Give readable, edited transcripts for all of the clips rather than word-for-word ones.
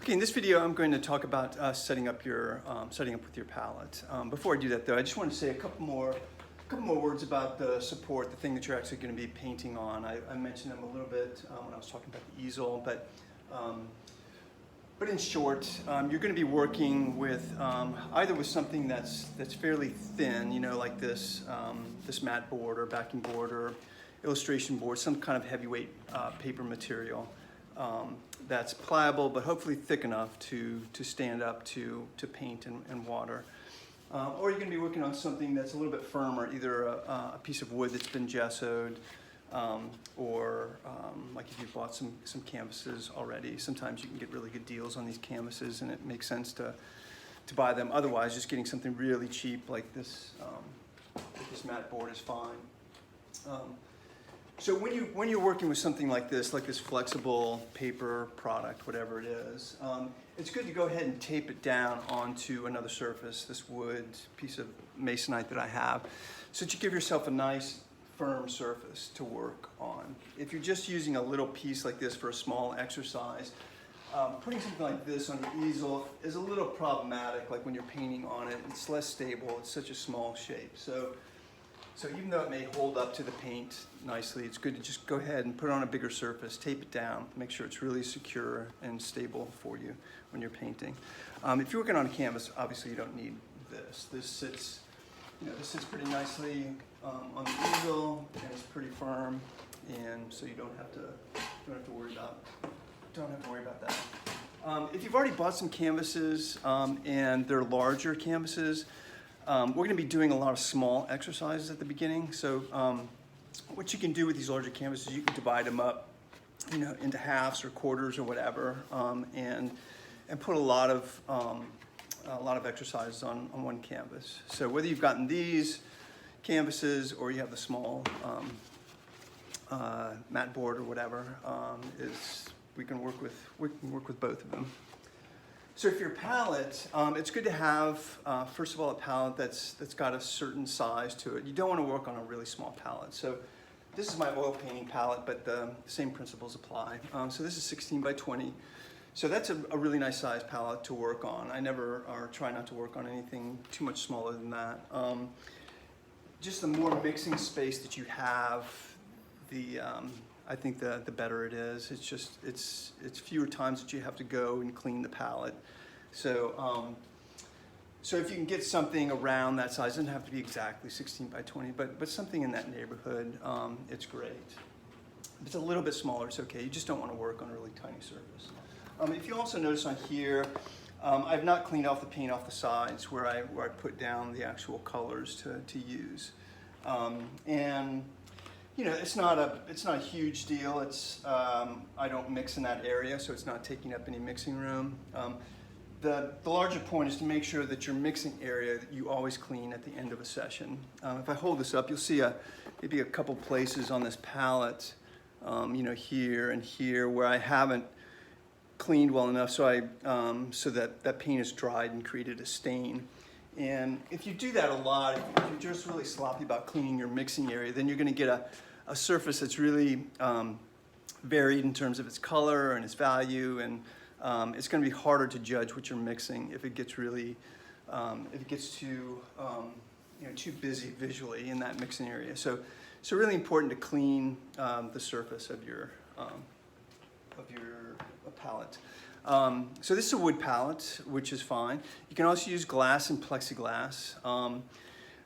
Okay, in this video, I'm going to talk about setting up with your palette. Before I do that, though, I just want to say a couple more words about the support, the thing that you're actually going to be painting on. I mentioned them a little bit when I was talking about the easel, but in short, you're going to be working with either with something that's fairly thin, like this mat board or backing board or illustration board, some kind of heavyweight paper material. That's pliable, but hopefully thick enough to stand up to paint and water. Or you're going to be working on something that's a little bit firmer, either a piece of wood that's been gessoed, or like if you've bought some canvases already. Sometimes you can get really good deals on these canvases, and it makes sense to buy them. Otherwise, just getting something really cheap like this mat board is fine. So when you're working with something like this flexible paper product, whatever it is, it's good to go ahead and tape it down onto another surface, this wood piece of masonite that I have, so that you give yourself a nice firm surface to work on. If you're just using a little piece like this for a small exercise, putting something like this on the easel is a little problematic. Like when you're painting on it, it's less stable, it's such a small shape. So even though it may hold up to the paint nicely, it's good to just go ahead and put it on a bigger surface, tape it down, make sure it's really secure and stable for you when you're painting. If you're working on a canvas, obviously you don't need this. This sits pretty nicely on the easel, and it's pretty firm, and so you don't have to worry about that. If you've already bought some canvases and they're larger canvases, we're going to be doing a lot of small exercises at the beginning. So what you can do with these larger canvases, you can divide them up, into halves or quarters or whatever, and put a lot of exercises on one canvas. So whether you've gotten these canvases or you have the small mat board or whatever, we can work with both of them. So for your palette, it's good to have, first of all, a palette that's got a certain size to it. You don't want to work on a really small palette. So this is my oil painting palette, but the same principles apply. So this is 16 by 20. So that's a really nice size palette to work on. I never try not to work on anything too much smaller than that. Just the more mixing space that you have, I think the better it is. It's fewer times that you have to go and clean the palette. So if you can get something around that size, it doesn't have to be exactly 16 by 20, but something in that neighborhood, it's great. If it's a little bit smaller, it's okay. You just don't want to work on a really tiny surface. If you also notice on here, I've not cleaned off the paint off the sides where I put down the actual colors to use, and it's not a huge deal. I don't mix in that area, so it's not taking up any mixing room. The larger point is to make sure that your mixing area that you always clean at the end of a session. If I hold this up, you'll see maybe a couple places on this palette, here and here, where I haven't cleaned well enough, so that paint is dried and created a stain. And if you do that a lot, if you're just really sloppy about cleaning your mixing area, then you're going to get a surface that's really varied in terms of its color and its value, and it's going to be harder to judge what you're mixing if it gets really, too busy visually in that mixing area. So really important to clean the surface of your palette. So this is a wood palette, which is fine. You can also use glass and plexiglass.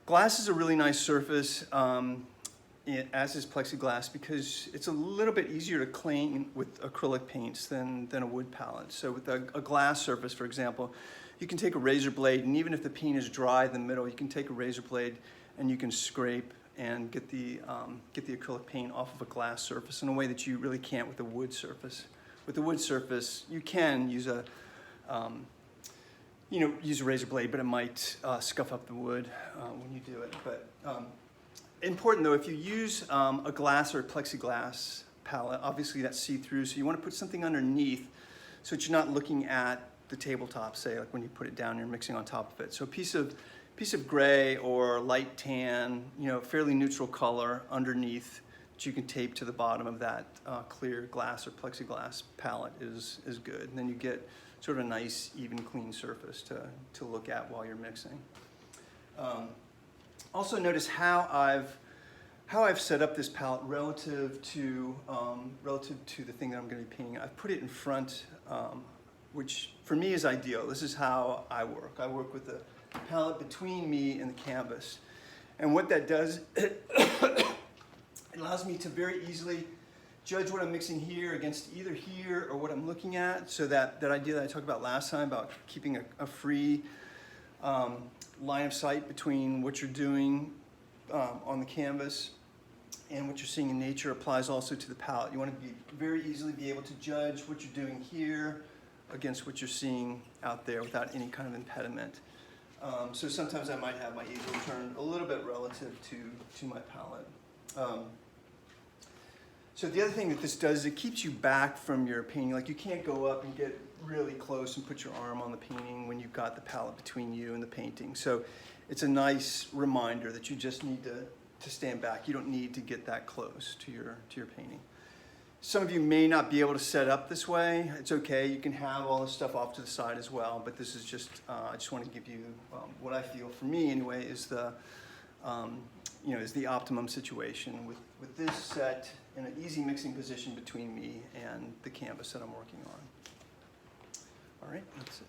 Glass is a really nice surface, as is plexiglass, because it's a little bit easier to clean with acrylic paints than a wood palette. So with a glass surface, for example, you can take a razor blade, and even if the paint is dry in the middle, you can take a razor blade and you can scrape and get the acrylic paint off of a glass surface in a way that you really can't with a wood surface. With the wood surface, you can use a razor blade, but it might scuff up the wood when you do it. But important though, if you use a glass or a plexiglass palette, obviously that's see-through, so you want to put something underneath so that you're not looking at the tabletop, say, like when you put it down, you're mixing on top of it. So a piece of gray or light tan, fairly neutral color underneath that you can tape to the bottom of that clear glass or plexiglass palette is good. And then you get sort of a nice, even, clean surface to look at while you're mixing. Also notice how I've set up this palette relative to the thing that I'm going to be painting. I've put it in front, which for me is ideal. This is how I work. I work with the palette between me and the canvas. And what that does, it allows me to very easily judge what I'm mixing here against either here or what I'm looking at. So that idea that I talked about last time about keeping a free line of sight between what you're doing on the canvas and what you're seeing in nature applies also to the palette. You want to very easily be able to judge what you're doing here against what you're seeing out there without any kind of impediment. So sometimes I might have my easel turned a little bit relative to my palette. So the other thing that this does is it keeps you back from your painting. Like, you can't go up and get really close and put your arm on the painting when you've got the palette between you and the painting. So it's a nice reminder that you just need to stand back. You don't need to get that close to your painting. Some of you may not be able to set up this way. It's okay. You can have all this stuff off to the side as well. But this is just, I just want to give you what I feel, for me anyway, is the optimum situation with this set in an easy mixing position between me and the canvas that I'm working on. All right, that's it.